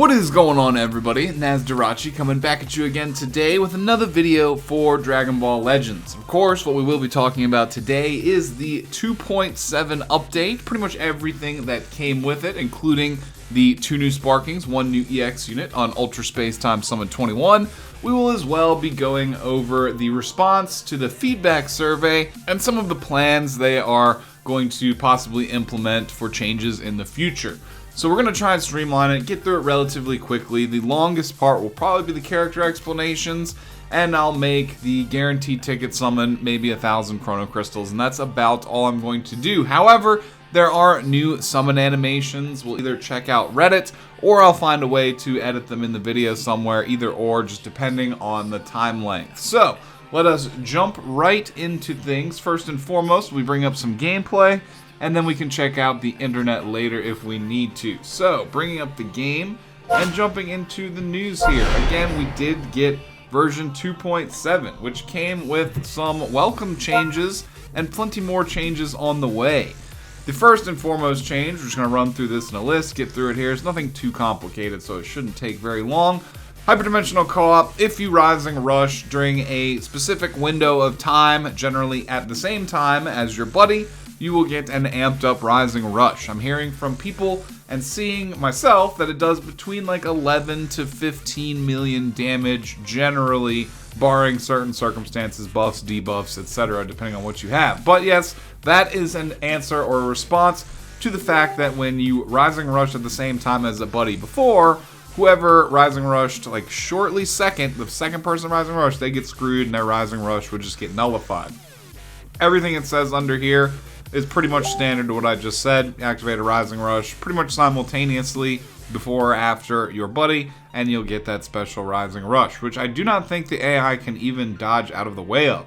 What is going on, everybody? Nasdorachi coming back at you again today with another video for Dragon Ball Legends. Of course, what we will be talking about today is the 2.7 update, pretty much everything that came with it, including the 2 new Sparkings, 1 new EX unit on Ultra Space Time Summon 21. We will as well be going over the response to the feedback survey and some of the plans they are going to possibly implement for changes in the future. So we're going to try and streamline it, get through it relatively quickly. The longest part will probably be the character explanations, and I'll make the guaranteed ticket summon maybe 1,000 Chrono Crystals, and that's about all I'm going to do. However, there are new summon animations. We'll either check out Reddit, or I'll find a way to edit them in the video somewhere, either or, just depending on the time length. So let us jump right into things. First and foremost, we bring up some gameplay, and then we can check out the internet later if we need to. So, bringing up the game and jumping into the news here. Again, we did get version 2.7, which came with some welcome changes and plenty more changes on the way. The first and foremost change, we're just going to run through this in a list, get through it here. It's nothing too complicated, so it shouldn't take very long. Hyperdimensional co-op. If you Rising Rush during a specific window of time, generally at the same time as your buddy, you will get an amped up Rising Rush. I'm hearing from people and seeing myself that it does between like 11 to 15 million damage generally, barring certain circumstances, buffs, debuffs, etc., depending on what you have. But yes, that is an answer or a response to the fact that when you Rising Rush at the same time as a buddy before, whoever Rising Rushed like shortly second, the second person Rising Rush, they get screwed and their Rising Rush would just get nullified. Everything it says under here is pretty much standard to what I just said. Activate a Rising Rush pretty much simultaneously before or after your buddy, and you'll get that special Rising Rush, which I do not think the AI can even dodge out of the way of.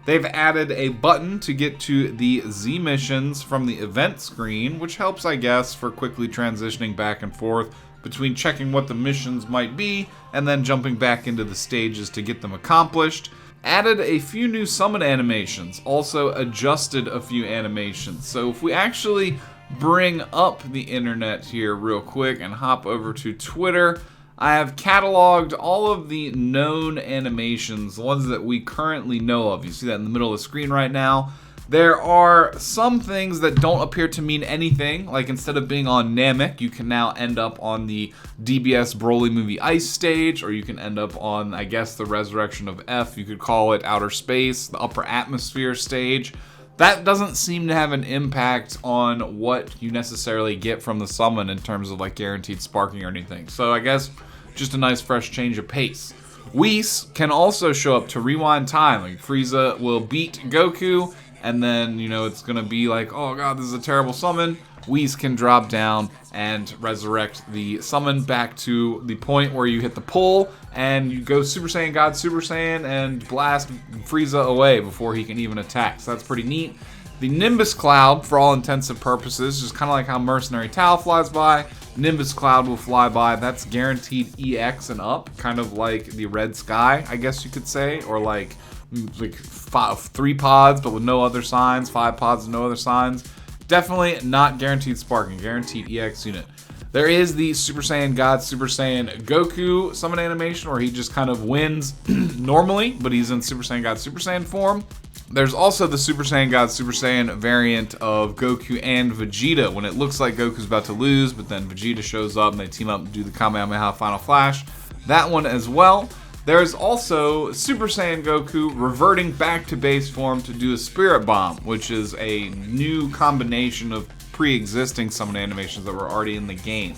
They've added a button to get to the Z missions from the event screen, which helps, I guess, for quickly transitioning back and forth between checking what the missions might be and then jumping back into the stages to get them accomplished. Added a few new summon animations, also adjusted a few animations. So if we actually bring up the internet here real quick and hop over to Twitter, I have cataloged all of the known animations, the ones that we currently know of. You see that in the middle of the screen right now. There are some things that don't appear to mean anything, like instead of being on Namek, you can now end up on the DBS Broly movie Ice stage, or you can end up on, I guess, the Resurrection of F, you could call it Outer Space, the Upper Atmosphere stage. That doesn't seem to have an impact on what you necessarily get from the summon in terms of like guaranteed sparking or anything. So I guess just a nice fresh change of pace. Whis can also show up to rewind time, like Frieza will beat Goku, and then, you know, it's going to be like, oh god, this is a terrible summon. Whis can drop down and resurrect the summon back to the point where you hit the pull, and you go Super Saiyan God Super Saiyan and blast Frieza away before he can even attack. So that's pretty neat. The Nimbus Cloud, for all intents and purposes, just kind of like how Mercenary Tau flies by, Nimbus Cloud will fly by. That's guaranteed EX and up, kind of like the Red Sky, I guess you could say, or like 3 pods but with no other signs, 5 pods with no other signs. Definitely not guaranteed sparking, guaranteed EX unit. There is the Super Saiyan God Super Saiyan Goku summon animation where he just kind of wins normally, but he's in Super Saiyan God Super Saiyan form. There's also the Super Saiyan God Super Saiyan variant of Goku and Vegeta when it looks like Goku's about to lose, but then Vegeta shows up and they team up and do the Kamehameha Final Flash. That one as well. There's also Super Saiyan Goku reverting back to base form to do a Spirit Bomb, which is a new combination of pre-existing summon animations that were already in the game.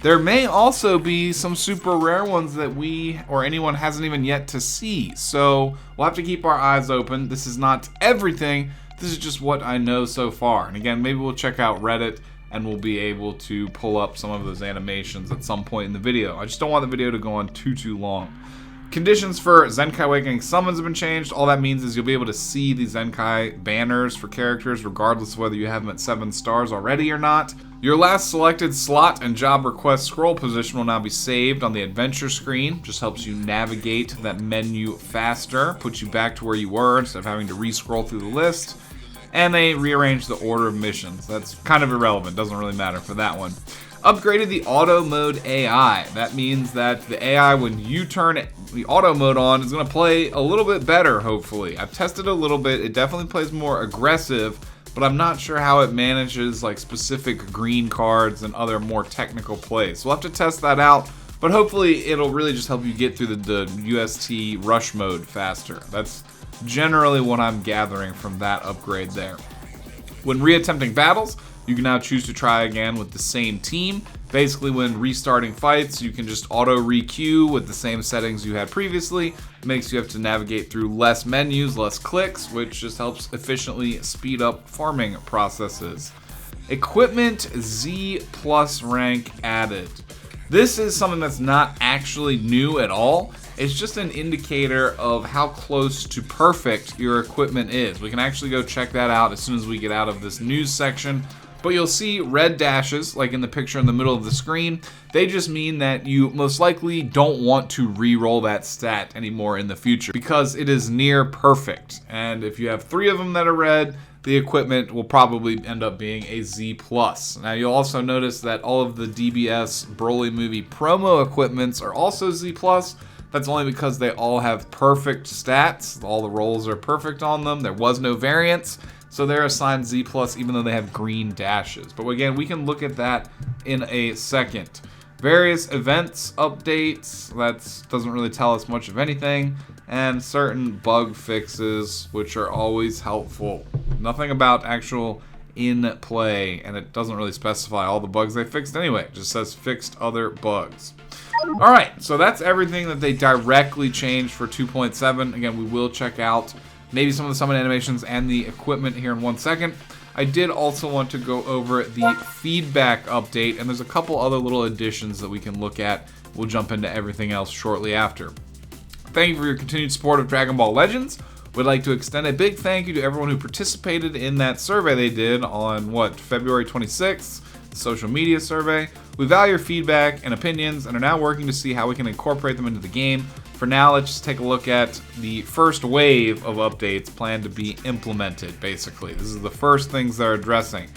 There may also be some super rare ones that we or anyone hasn't even yet to see, so we'll have to keep our eyes open. This is not everything, this is just what I know so far. And again, maybe we'll check out Reddit and we'll be able to pull up some of those animations at some point in the video. I just don't want the video to go on too long. Conditions for Zenkai Awakening summons have been changed. All that means is you'll be able to see the Zenkai banners for characters regardless of whether you have them at 7 stars already or not. Your last selected slot and job request scroll position will now be saved on the adventure screen. Just helps you navigate that menu faster, puts you back to where you were instead of having to re-scroll through the list. And they rearranged the order of missions. That's kind of irrelevant, doesn't really matter for that one. Upgraded the auto mode AI. That means that the AI, when you turn the auto mode on, is going to play a little bit better, hopefully. I've tested a little bit. It definitely plays more aggressive, but I'm not sure how it manages like specific green cards and other more technical plays. So we'll have to test that out, but hopefully it'll really just help you get through the UST rush mode faster. That's generally what I'm gathering from that upgrade there. When reattempting battles, you can now choose to try again with the same team. Basically, when restarting fights, you can just auto re-queue with the same settings you had previously. It makes you have to navigate through less menus, less clicks, which just helps efficiently speed up farming processes. Equipment Z plus rank added. This is something that's not actually new at all. It's just an indicator of how close to perfect your equipment is. We can actually go check that out as soon as we get out of this news section. But you'll see red dashes, like in the picture in the middle of the screen. They just mean that you most likely don't want to re-roll that stat anymore in the future because it is near perfect. And if you have 3 of them that are red, the equipment will probably end up being a Z+. Now you'll also notice that all of the DBS Broly movie promo equipments are also Z+. That's only because they all have perfect stats. All the rolls are perfect on them. There was no variance. So they're assigned Z+, even though they have green dashes. But again, we can look at that in a second. Various events updates, that doesn't really tell us much of anything. And certain bug fixes, which are always helpful. Nothing about actual in play, and it doesn't really specify all the bugs they fixed anyway. It just says fixed other bugs. Alright, so that's everything that they directly changed for 2.7. Again, we will check out maybe some of the summon animations and the equipment here in 1 second. I did also want to go over the feedback update, and there's a couple other little additions that we can look at. We'll jump into everything else shortly after. Thank you for your continued support of Dragon Ball Legends. We'd like to extend a big thank you to everyone who participated in that survey they did on, February 26th, the social media survey. We value your feedback and opinions and are now working to see how we can incorporate them into the game. For now, let's just take a look at the first wave of updates planned to be implemented, basically. This is the first things they're addressing.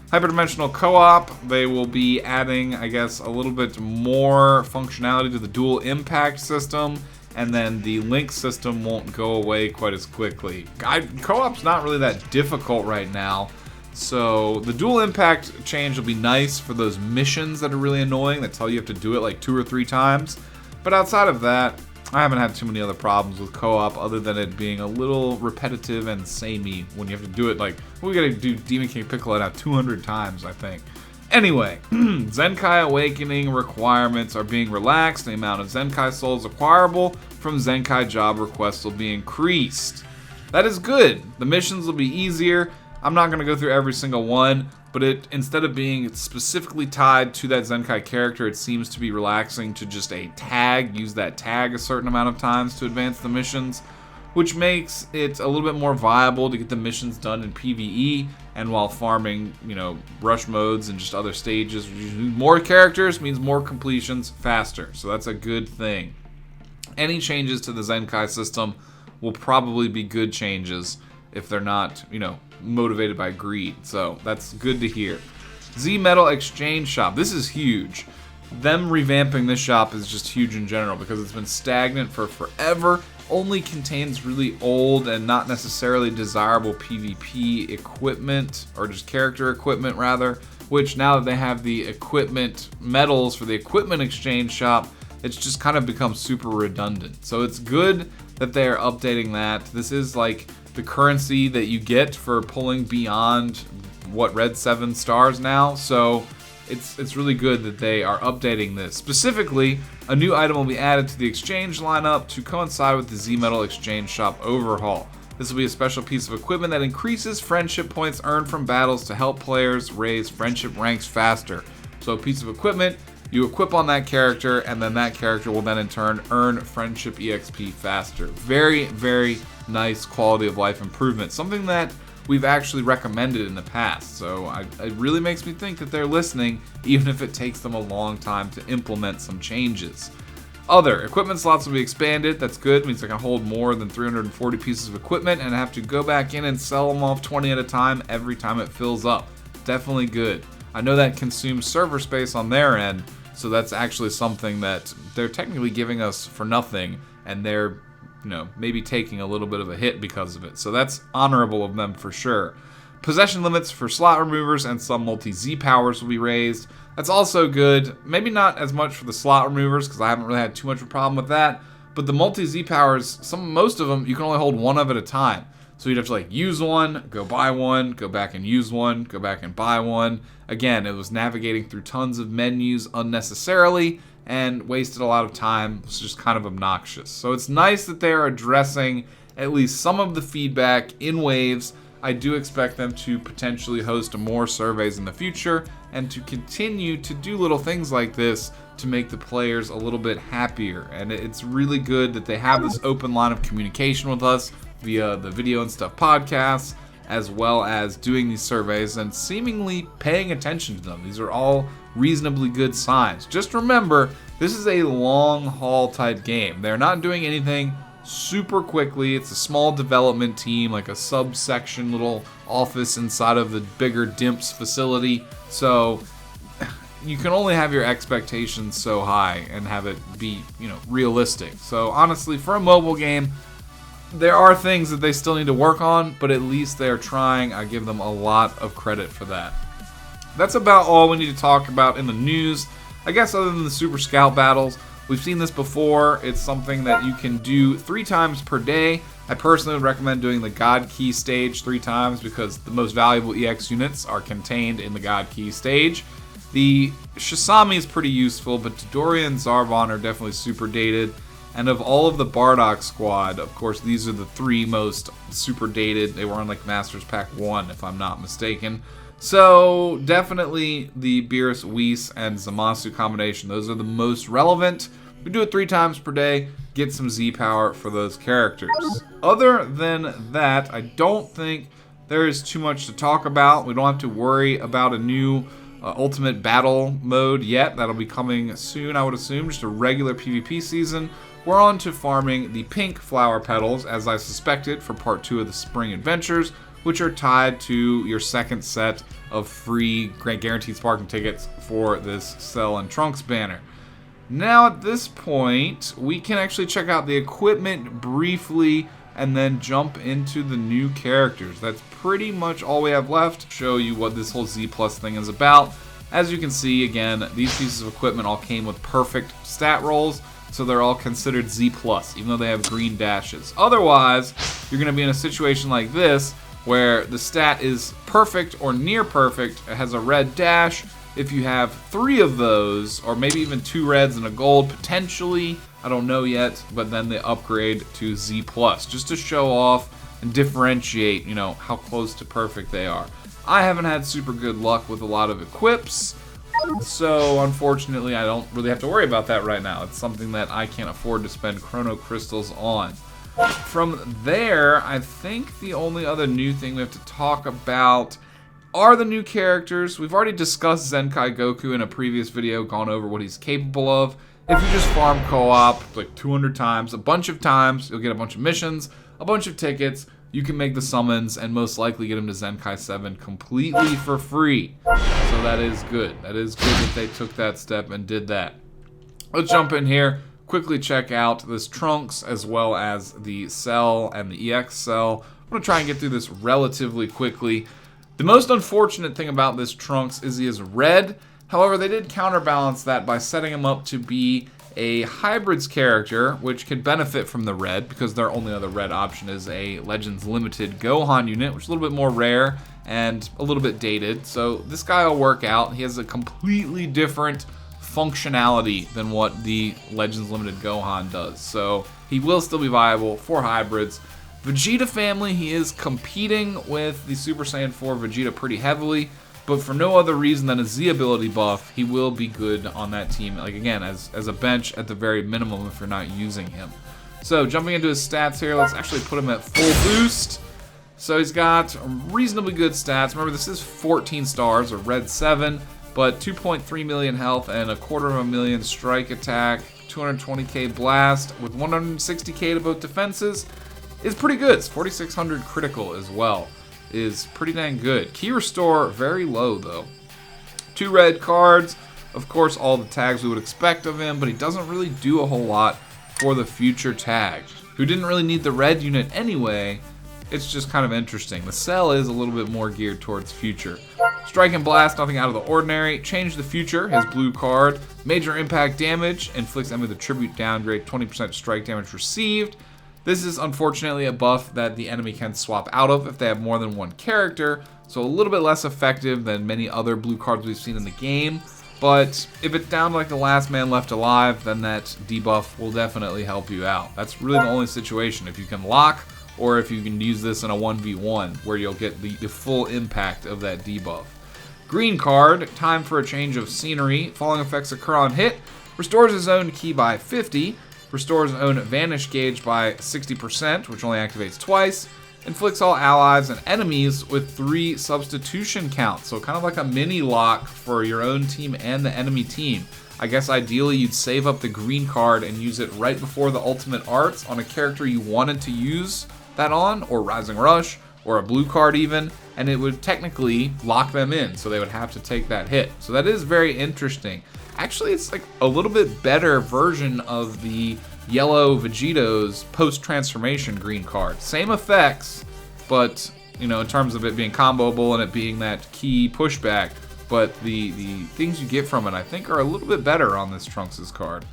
Hyperdimensional co-op, they will be adding, I guess, a little bit more functionality to the dual impact system, and then the link system won't go away quite as quickly. Co-op's not really that difficult right now, so the dual impact change will be nice for those missions that are really annoying, that tell you have to do it like 2 or 3 times. But outside of that, I haven't had too many other problems with co-op other than it being a little repetitive and samey when you have to do it like, we gotta do Demon King Piccolo now 200 times, I think. Anyway, Zenkai Awakening requirements are being relaxed. The amount of Zenkai souls acquirable from Zenkai job requests will be increased. That is good. The missions will be easier. I'm not going to go through every single one, but instead of being specifically tied to that Zenkai character, it seems to be relaxing to just a tag. Use that tag a certain amount of times to advance the missions, which makes it a little bit more viable to get the missions done in PvE and while farming, rush modes and just other stages. More characters means more completions faster, so that's a good thing. Any changes to the Zenkai system will probably be good changes if they're not, motivated by greed. So that's good to hear. Z Metal Exchange Shop. This is huge. Them revamping this shop is just huge in general because it's been stagnant for forever. Only contains really old and not necessarily desirable PvP equipment, or just character equipment rather, which now that they have the equipment medals for the equipment exchange shop, it's just kind of become super redundant. So it's good that they're updating that. This is like the currency that you get for pulling beyond Red 7 stars now. So it's really good that they are updating this. Specifically, a new item will be added to the exchange lineup to coincide with the Z Metal Exchange Shop overhaul. This will be a special piece of equipment that increases friendship points earned from battles to help players raise friendship ranks faster. So a piece of equipment you equip on that character, and then that character will then in turn earn friendship EXP faster. Very, very nice quality of life improvement. Something that we've actually recommended in the past. So it really makes me think that they're listening, even if it takes them a long time to implement some changes. Other equipment slots will be expanded. That's good. It means I can hold more than 340 pieces of equipment and have to go back in and sell them off 20 at a time every time it fills up. Definitely good. I know that consumes server space on their end, so that's actually something that they're technically giving us for nothing, and they're, maybe taking a little bit of a hit because of it. So that's honorable of them for sure. Possession limits for slot removers and some multi-Z powers will be raised. That's also good. Maybe not as much for the slot removers, because I haven't really had too much of a problem with that. But the multi-Z powers, most of them, you can only hold one of at a time. So you'd have to use one, go buy one, go back and use one, go back and buy one. Again, it was navigating through tons of menus unnecessarily and wasted a lot of time. It's just kind of obnoxious. So it's nice that they're addressing at least some of the feedback in waves. I do expect them to potentially host more surveys in the future and to continue to do little things like this to make the players a little bit happier. And it's really good that they have this open line of communication with us via the Video and Stuff podcasts, as well as doing these surveys and seemingly paying attention to them. These are all reasonably good signs. Just remember, this is a long haul type game. They're not doing anything super quickly. It's a small development team, like a subsection little office inside of the bigger DIMPS facility. So you can only have your expectations so high and have it be, realistic. So honestly, for a mobile game, there are things that they still need to work on, but at least they are trying. I give them a lot of credit for that. That's about all we need to talk about in the news. I guess other than the Super Scout battles, we've seen this before. It's something that you can do 3 times per day. I personally would recommend doing the God Key stage 3 times because the most valuable EX units are contained in the God Key stage. The Shisami is pretty useful, but Dodoria and Zarbon are definitely super dated. And of all of the Bardock squad, of course, these are the 3 most super dated. They were on Masters Pack 1, if I'm not mistaken. So definitely the Beerus, Whis, and Zamasu combination. Those are the most relevant. We do it 3 times per day. Get some Z power for those characters. Other than that, I don't think there is too much to talk about. We don't have to worry about a new Ultimate Battle mode yet. That'll be coming soon, I would assume. Just a regular PvP season. We're on to farming the pink flower petals, as I suspected, for part 2 of the Spring Adventures, which are tied to your second set of free guaranteed sparking tickets for this Cell and Trunks banner. Now at this point, we can actually check out the equipment briefly and then jump into the new characters. That's pretty much all we have left to show you what this whole Z Plus thing is about. As you can see, again, these pieces of equipment all came with perfect stat rolls, so they're all considered Z Plus, even though they have green dashes. Otherwise, you're going to be in a situation like this, where the stat is perfect or near perfect. It has a red dash. If you have 3 of those, or maybe even 2 reds and a gold, potentially, I don't know yet, but then they upgrade to Z+, just to show off and differentiate, how close to perfect they are. I haven't had super good luck with a lot of equips, so unfortunately I don't really have to worry about that right now. It's something that I can't afford to spend chrono crystals on. From there, I think the only other new thing we have to talk about are the new characters. We've already discussed Zenkai Goku in a previous video, gone over what he's capable of. If you just farm co-op 200 times, a bunch of times, you'll get a bunch of missions, a bunch of tickets, you can make the summons, and most likely get him to Zenkai 7 completely for free. So that is good. That is good that they took that step and did that. Let's jump in here. Quickly check out this Trunks as well as the Cell and the EX Cell. I'm going to try and get through this relatively quickly. The most unfortunate thing about this Trunks is he is red. However, they did counterbalance that by setting him up to be a hybrids character, which could benefit from the red because their only other red option is a Legends Limited Gohan unit, which is a little bit more rare and a little bit dated. So this guy will work out. He has a completely different functionality than what the Legends Limited Gohan does. So he will still be viable for hybrids. Vegeta family, he is competing with the Super Saiyan 4 Vegeta pretty heavily, but for no other reason than a Z ability buff, he will be good on that team, again, as a bench at the very minimum if you're not using him. So jumping into his stats here, let's actually put him at full boost. So he's got reasonably good stats. Remember, this is 14 stars, or red 7, but 2.3 million health and 250,000 strike attack, 220k blast with 160k to both defenses is pretty good. It's 4,600 critical as well. Is pretty dang good. Key restore, very low though. 2 red cards. Of course, all the tags we would expect of him, but he doesn't really do a whole lot for the future tags, who didn't really need the red unit anyway. It's just kind of interesting. The cell is a little bit more geared towards future. Strike and Blast, nothing out of the ordinary. Change the Future, his blue card. Major impact damage, inflicts enemy with a tribute downgrade, 20% strike damage received. This is unfortunately a buff that the enemy can swap out of if they have more than one character, so a little bit less effective than many other blue cards we've seen in the game. But if it's down to like the last man left alive, then that debuff will definitely help you out. That's really the only situation. If you can lock, or if you can use this in a 1v1, where you'll get the full impact of that debuff. Green card, time for a change of scenery. Following effects occur on hit. Restores his own key by 50. Restores his own vanish gauge by 60%, which only activates twice. Inflicts all allies and enemies with 3 substitution counts. So kind of like a mini lock for your own team and the enemy team. I guess ideally you'd save up the green card and use it right before the ultimate arts on a character you wanted to use that on, or Rising Rush, or a blue card even, and it would technically lock them in, so they would have to take that hit. So that is very interesting. Actually, it's like a little bit better version of the yellow Vegeto's post-transformation green card. Same effects, but, you know, in terms of it being comboable and it being that key pushback, but the things you get from it, I think, are a little bit better on this Trunks' card.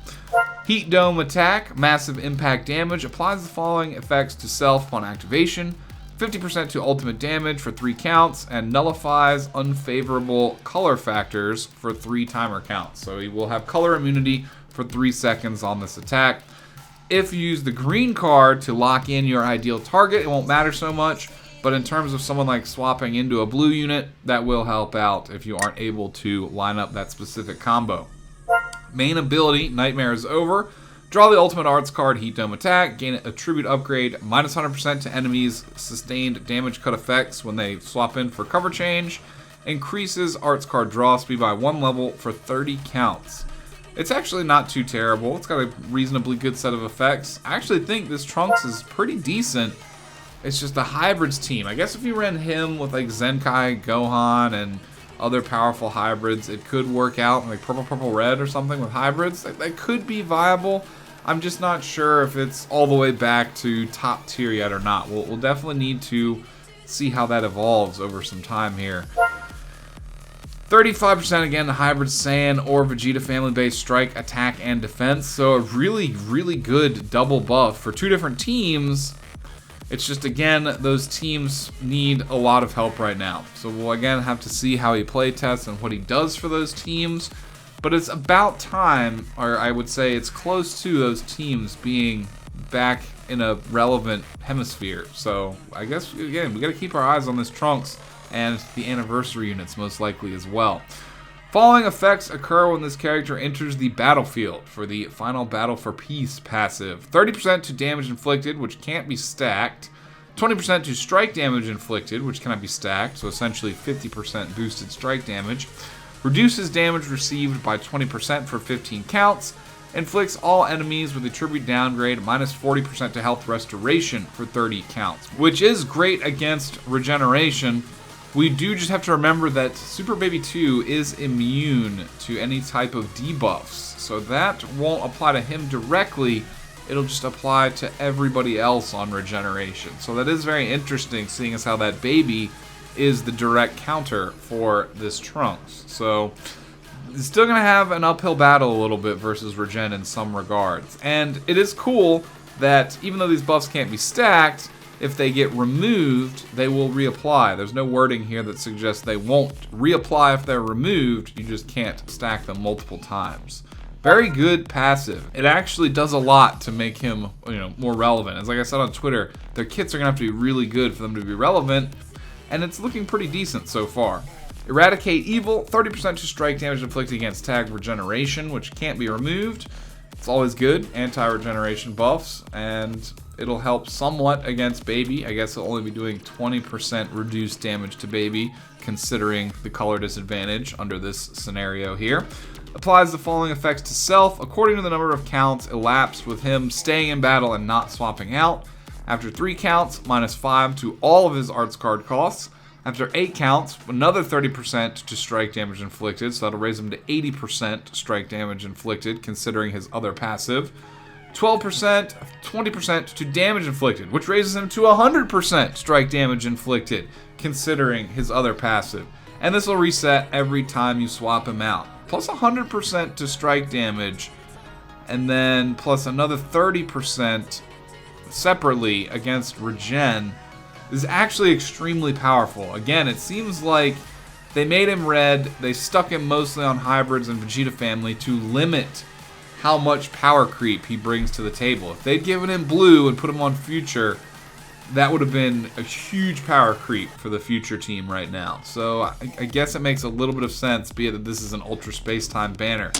Heat Dome attack, massive impact damage, applies the following effects to self upon activation. 50% to ultimate damage for 3 counts, and nullifies unfavorable color factors for 3 timer counts. So he will have color immunity for 3 seconds on this attack. If you use the green card to lock in your ideal target, it won't matter so much, but in terms of someone like swapping into a blue unit, that will help out if you aren't able to line up that specific combo. Main ability, Nightmare is over. Draw the Ultimate Arts card, Heat Dome attack. Gain a tribute upgrade, minus 100% to enemies' sustained damage cut effects when they swap in for cover change. Increases Arts card draw speed by 1 level for 30 counts. It's actually not too terrible. It's got a reasonably good set of effects. I actually think this Trunks is pretty decent. It's just the hybrids team. I guess if you ran him with like Zenkai, Gohan, and other powerful hybrids, it could work out, like purple, red or something with hybrids. That could be viable. I'm just not sure if it's all the way back to top tier yet or not. We'll definitely need to see how that evolves over some time here. 35% again to hybrid Saiyan or Vegeta family-based strike, attack, and defense. So a really good double buff for 2 different teams. It's just, again, those teams need a lot of help right now. So we'll, again, have to see how he play tests and what he does for those teams. But it's about time, or I would say it's close to those teams being back in a relevant hemisphere. So I guess, again, we got to keep our eyes on this Trunks and the anniversary units most likely as well. Following effects occur when this character enters the battlefield for the Final Battle for Peace passive. 30% to damage inflicted, which can't be stacked. 20% to strike damage inflicted, which cannot be stacked, so essentially 50% boosted strike damage. Reduces damage received by 20% for 15 counts. Inflicts all enemies with a tribute downgrade, minus 40% to health restoration for 30 counts, which is great against regeneration. We do just have to remember that Super Baby 2 is immune to any type of debuffs, so that won't apply to him directly. It'll just apply to everybody else on regeneration. So that is very interesting, seeing as how that baby is the direct counter for this Trunks. So it's still going to have an uphill battle a little bit versus regen in some regards. And it is cool that even though these buffs can't be stacked, if they get removed, they will reapply. There's no wording here that suggests they won't reapply if they're removed. You just can't stack them multiple times. Very good passive. It actually does a lot to make him, more relevant. As like I said on Twitter, their kits are gonna have to be really good for them to be relevant, and it's looking pretty decent so far. Eradicate Evil, 30% to strike damage inflicted against tag regeneration, which can't be removed. It's always good, anti-regeneration buffs, and it'll help somewhat against Baby. I guess it'll only be doing 20% reduced damage to Baby, considering the color disadvantage under this scenario here. Applies the following effects to self, according to the number of counts elapsed with him staying in battle and not swapping out. After 3 counts, minus 5 to all of his arts card costs. After 8 counts, another 30% to strike damage inflicted, so that'll raise him to 80% strike damage inflicted, considering his other passive. 12%, 20% to damage inflicted, which raises him to 100% strike damage inflicted, considering his other passive. And this will reset every time you swap him out. Plus 100% to strike damage, and then plus another 30% separately against regen is actually extremely powerful. Again, it seems like they made him red, they stuck him mostly on hybrids and Vegeta family to limit how much power creep he brings to the table. If they'd given him blue and put him on future, that would have been a huge power creep for the future team right now. So I guess it makes a little bit of sense, be it that this is an Ultra Space Time banner.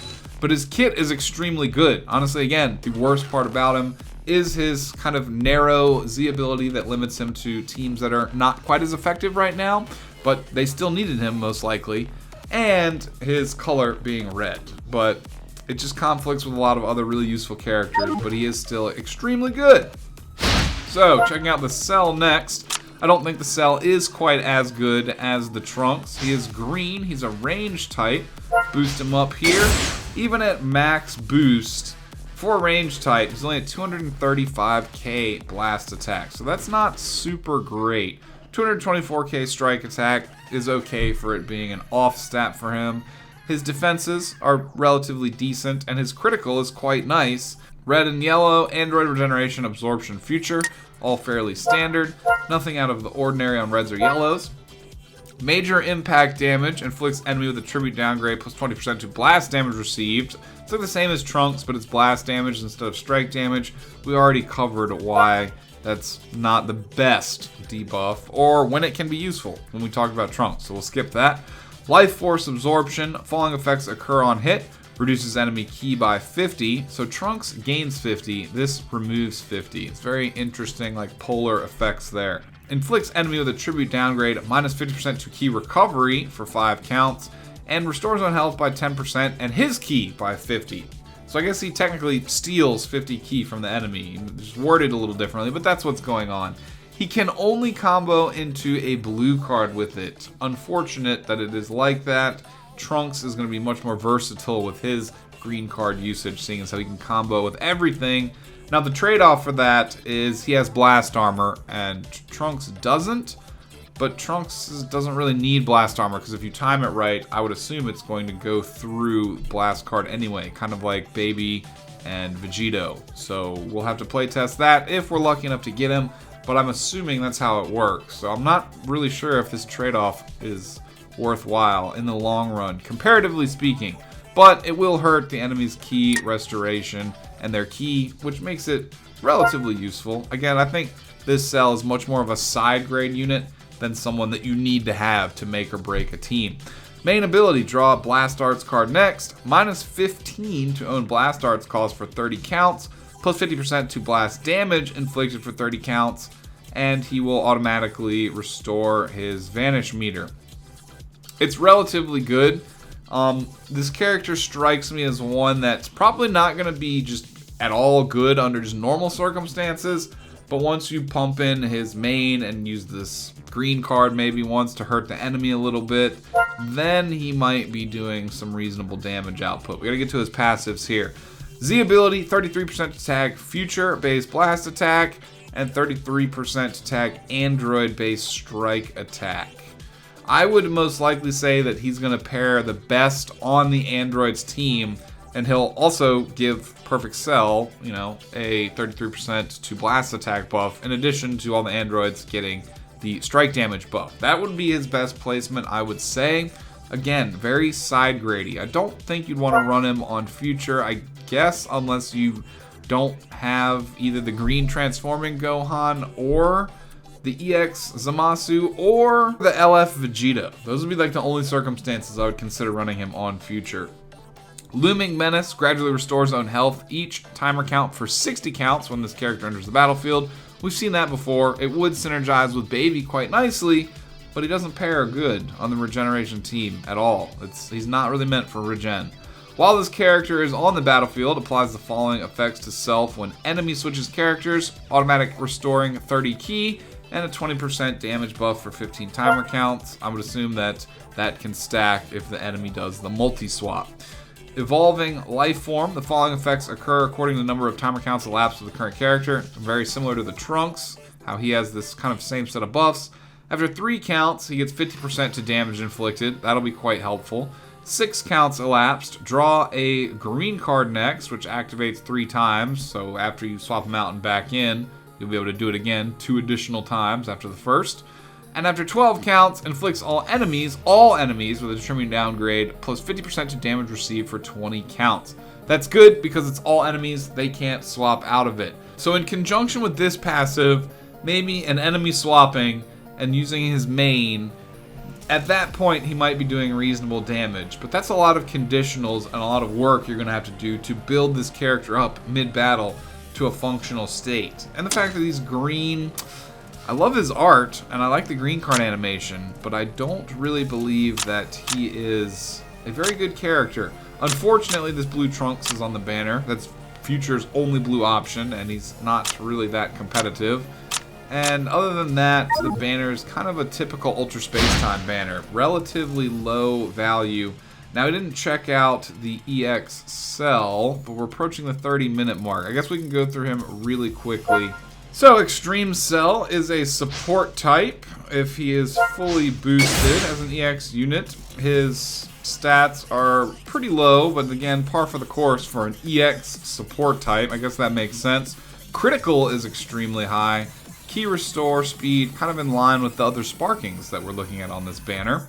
But his kit is extremely good. Honestly, again, the worst part about him is his kind of narrow Z ability that limits him to teams that are not quite as effective right now, but they still needed him most likely, and his color being red. But it just conflicts with a lot of other really useful characters, but he is still extremely good. So, checking out the Cell next. I don't think the Cell is quite as good as the Trunks. He is green, he's a range type. Boost him up here. Even at max boost, for a range type, he's only at 235k blast attack, so that's not super great. 224k strike attack is okay for it being an off stat for him. His defenses are relatively decent, and his critical is quite nice. Red and yellow, Android regeneration, absorption, future, all fairly standard. Nothing out of the ordinary on reds or yellows. Major impact damage, inflicts enemy with a tribute downgrade, plus 20% to blast damage received. It's like the same as Trunks, but it's blast damage instead of strike damage. We already covered why that's not the best debuff, or when it can be useful when we talked about Trunks, so we'll skip that. Life Force Absorption, falling effects occur on hit, reduces enemy ki by 50, so Trunks gains 50, this removes 50. It's very interesting, like polar effects there. Inflicts enemy with a tribute downgrade, minus 50% to ki recovery for 5 counts, and restores on health by 10% and his ki by 50. So I guess he technically steals 50 ki from the enemy. It's worded a little differently, but that's what's going on. He can only combo into a blue card with it. Unfortunate that it is like that. Trunks is going to be much more versatile with his green card usage, seeing as how he can combo with everything. Now the trade-off for that is he has blast armor, and Trunks doesn't. But Trunks doesn't really need blast armor, because if you time it right, I would assume it's going to go through blast card anyway, kind of like Baby and Vegito. So we'll have to play test that if we're lucky enough to get him. But I'm assuming that's how it works. So I'm not really sure if this trade-off is worthwhile in the long run, comparatively speaking. But it will hurt the enemy's ki restoration and their ki, which makes it relatively useful. Again, I think this Cell is much more of a side grade unit than someone that you need to have to make or break a team. Main ability, draw a Blast Arts card next. Minus 15 to own Blast Arts calls for 30 counts. Plus 50% to blast damage inflicted for 30 counts, and he will automatically restore his Vanish meter. It's relatively good. This character strikes me as one that's probably not going to be just at all good under just normal circumstances, but once you pump in his main and use this green card maybe once to hurt the enemy a little bit, then he might be doing some reasonable damage output. We got to get to his passives here. Z ability, 33% to tag future-based blast attack, and 33% to tag android-based strike attack. I would most likely say that he's going to pair the best on the android's team, and he'll also give Perfect Cell, you know, a 33% to blast attack buff, in addition to all the androids getting the strike damage buff. That would be his best placement, I would say. Again, very side grady. I don't think you'd want to run him on future, I guess, unless you don't have either the green transforming Gohan or the EX Zamasu or the LF Vegeta. Those would be like the only circumstances I would consider running him on future. Looming Menace gradually restores own health each timer count for 60 counts when this character enters the battlefield. We've seen that before. It would synergize with Baby quite nicely, but he doesn't pair good on the regeneration team at all. He's not really meant for regen. While this character is on the battlefield, applies the following effects to self when enemy switches characters: automatic restoring 30 ki, and a 20% damage buff for 15 timer counts. I would assume that that can stack if the enemy does the multi-swap. Evolving life form. The following effects occur according to the number of timer counts elapsed with the current character. Very similar to the Trunks, how he has this kind of same set of buffs. After 3 counts, he gets 50% to damage inflicted. That'll be quite helpful. 6 counts elapsed. Draw a green card next, which activates 3 times. So after you swap them out and back in, you'll be able to do it again 2 additional times after the first. And after 12 counts, inflicts all enemies with a determined downgrade, plus 50% to damage received for 20 counts. That's good because it's all enemies, they can't swap out of it. So in conjunction with this passive, maybe an enemy swapping and using his main, at that point he might be doing reasonable damage. But that's a lot of conditionals and a lot of work you're going to have to do to build this character up mid-battle to a functional state. And the fact that he's green, I love his art and I like the green card animation, but I don't really believe that he is a very good character. Unfortunately, this blue Trunks is on the banner. That's Future's only blue option, and he's not really that competitive. And other than that, the banner is kind of a typical Ultra Space Time banner. Relatively low value. Now, I didn't check out the EX cell, but we're approaching the 30-minute mark. I guess we can go through him really quickly. So, Extreme Cell is a support type. If he is fully boosted as an EX unit, his stats are pretty low, but again, par for the course for an EX support type. I guess that makes sense. Critical is extremely high. Key restore speed, kind of in line with the other sparkings that we're looking at on this banner.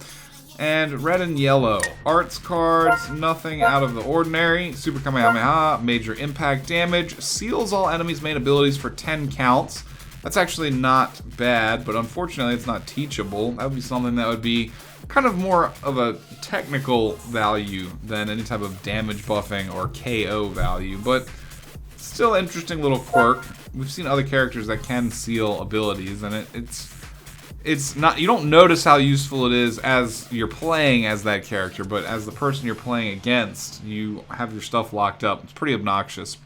And red and yellow. Arts cards, nothing out of the ordinary. Super Kamehameha, major impact damage. Seals all enemies' main abilities for 10 counts. That's actually not bad, but unfortunately it's not teachable. That would be something that would be kind of more of a technical value than any type of damage buffing or KO value, but still interesting little quirk. We've seen other characters that can seal abilities, and it's not, you don't notice how useful it is as you're playing as that character, but as the person you're playing against, you have your stuff locked up. It's pretty obnoxious.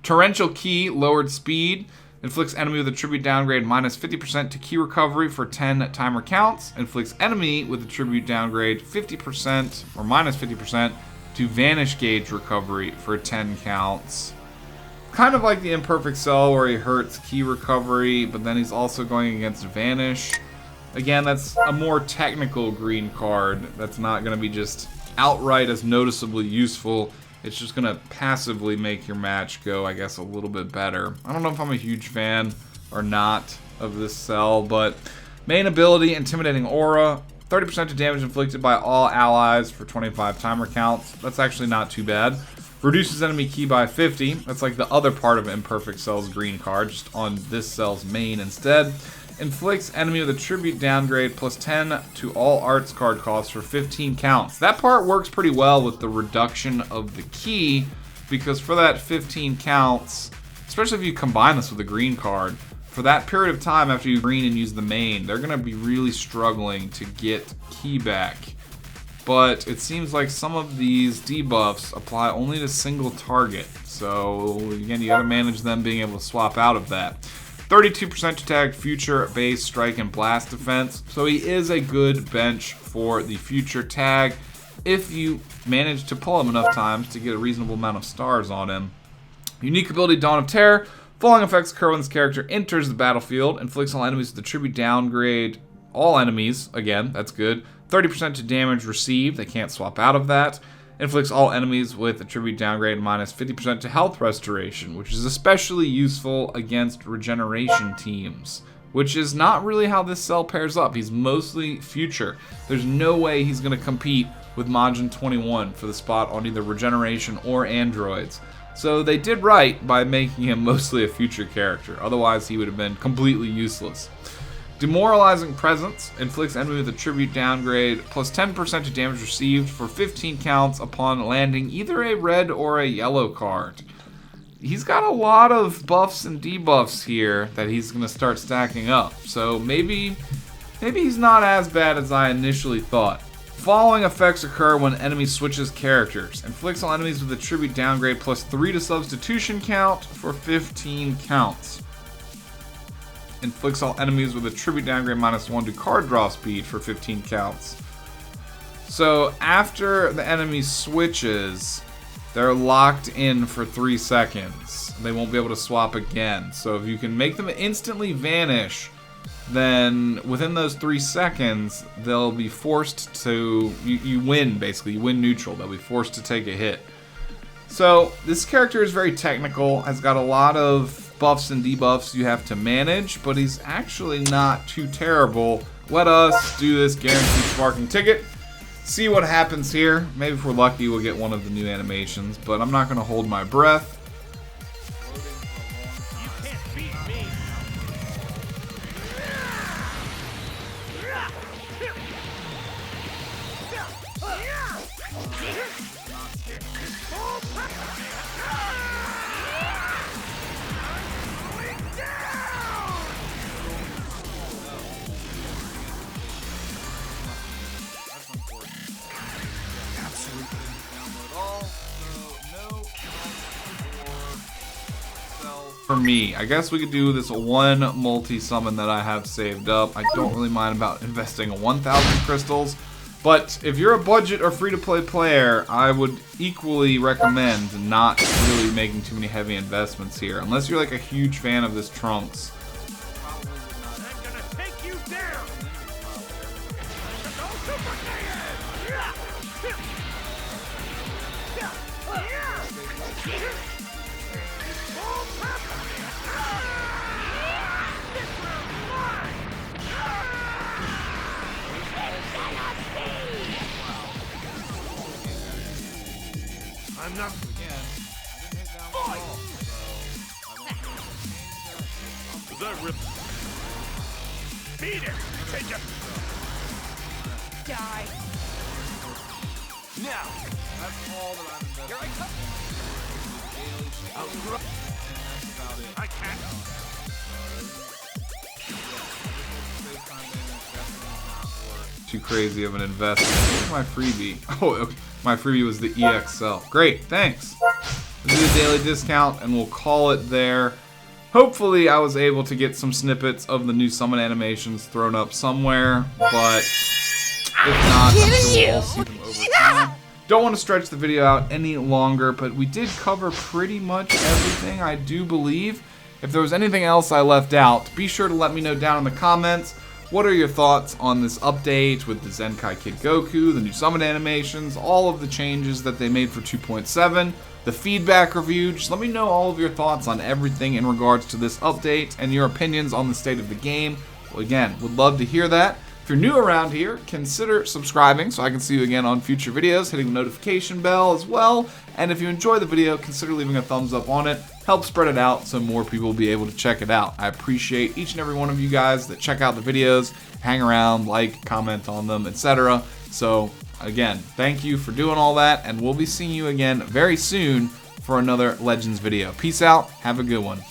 Torrential Key, lowered speed. Inflicts enemy with a tribute downgrade minus 50% to key recovery for 10 timer counts. Inflicts enemy with a tribute downgrade 50% or minus 50% to vanish gauge recovery for 10 counts. Kind of like the Imperfect Cell where he hurts key recovery, but then he's also going against vanish. Again, that's a more technical green card. That's not going to be just outright as noticeably useful. It's just going to passively make your match go, I guess, a little bit better. I don't know if I'm a huge fan or not of this cell, but main ability, Intimidating Aura. 30% to damage inflicted by all allies for 25 timer counts. That's actually not too bad. Reduces enemy key by 50. That's like the other part of Imperfect Cell's green card, just on this cell's main instead. Inflicts enemy with a tribute downgrade plus 10 to all arts card costs for 15 counts. That part works pretty well with the reduction of the key, because for that 15 counts, especially if you combine this with a green card, for that period of time after you green and use the main, they're going to be really struggling to get key back. But it seems like some of these debuffs apply only to single target. So again, you got to manage them being able to swap out of that. 32% to tag Future, Base, Strike, and Blast defense. So he is a good bench for the Future tag if you manage to pull him enough times to get a reasonable amount of stars on him. Unique ability, Dawn of Terror. Following effects occur when this character enters the battlefield. Inflicts all enemies with the tribute downgrade. All enemies, again, that's good. 30% to damage received. They can't swap out of that. Inflicts all enemies with a tribute downgrade minus 50% to health restoration, which is especially useful against regeneration teams, which is not really how this cell pairs up. He's mostly Future. There's no way he's going to compete with Majin 21 for the spot on either regeneration or androids. So they did right by making him mostly a Future character. Otherwise, he would have been completely useless. Demoralizing Presence. Inflicts enemy with a tribute downgrade plus 10% to damage received for 15 counts upon landing either a red or a yellow card. He's got a lot of buffs and debuffs here that he's going to start stacking up. So maybe he's not as bad as I initially thought. Following effects occur when enemy switches characters. Inflicts all enemies with a tribute downgrade plus 3 to substitution count for 15 counts. inflicts all enemies with a tribute downgrade -1 to card draw speed for 15 counts. So after the enemy switches, they're locked in for 3 seconds. They won't be able to swap again. So if you can make them instantly vanish, then within those 3 seconds, they'll be forced to... You win, basically. You win neutral. They'll be forced to take a hit. So this character is very technical, has got a lot of buffs and debuffs you have to manage, but he's actually not too terrible. Let us do this guaranteed sparking ticket. See what happens here. Maybe if we're lucky we'll get one of the new animations, but I'm not going to hold my breath. For me, I guess we could do this one multi-summon that I have saved up. I don't really mind about investing 1,000 crystals, but if you're a budget or free-to-play player, I would equally recommend not really making too many heavy investments here, unless you're like a huge fan of this Trunks. I'm gonna take you down. I'm not again. Is that rip? Beat it! Take it! Die! Now! That's all that I'm investing. Here I come! And that's about it. I can't! Too crazy of an investment. Where's my freebie? Oh, okay. My freebie was the EXL. Great, thanks. Let's do a daily discount and we'll call it there. Hopefully I was able to get some snippets of the new summon animations thrown up somewhere, but if not, I'm sure we'll all see them over time. Don't want to stretch the video out any longer, but we did cover pretty much everything, I do believe. If there was anything else I left out, be sure to let me know down in the comments. What are your thoughts on this update with the Zenkai Kid Goku, the new summon animations, all of the changes that they made for 2.7, the feedback review? Just let me know all of your thoughts on everything in regards to this update and your opinions on the state of the game. Well, again, would love to hear that. If you're new around here, consider subscribing so I can see you again on future videos, hitting the notification bell as well. And if you enjoy the video, consider leaving a thumbs up on it. Help spread it out so more people will be able to check it out. I appreciate each and every one of you guys that check out the videos, hang around, like, comment on them, etc. So again, thank you for doing all that, and we'll be seeing you again very soon for another Legends video. Peace out, have a good one.